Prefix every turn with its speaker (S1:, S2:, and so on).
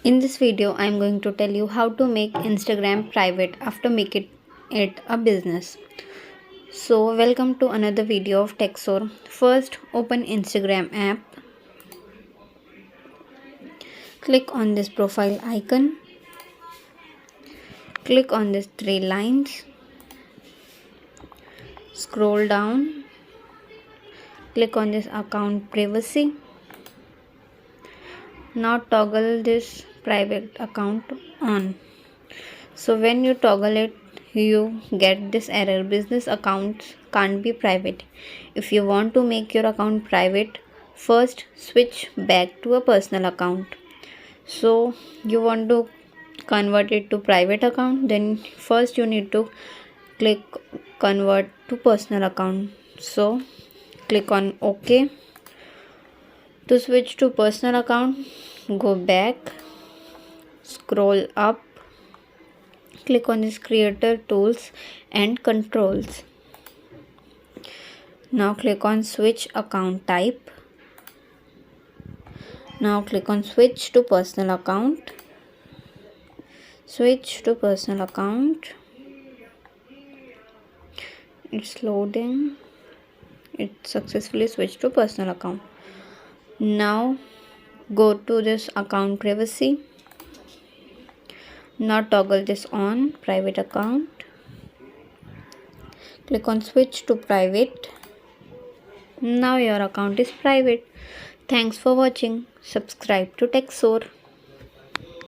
S1: In this video, I am going to tell you how to make Instagram private after making it a business. So, welcome to another video of Texor. First, open Instagram app. Click on this profile icon. Click on these three lines. Scroll down. Click on this account privacy. Now toggle this private account on. So when you toggle it, you get this error: business accounts can't be private. If you want to make your account private, first switch back to a personal account. So you want to convert it to private account, then first you need to click convert to personal account. So click on OK. To switch to personal account, go back, scroll up, click on this creator tools and controls. Now click on switch account type. Now click on switch to personal account. Switch to personal account. It's loading. It successfully switched to personal account. Now go to this account privacy. Now toggle this on private account. Click on switch to private. Now your account is private. Thanks for watching. Subscribe to Texor.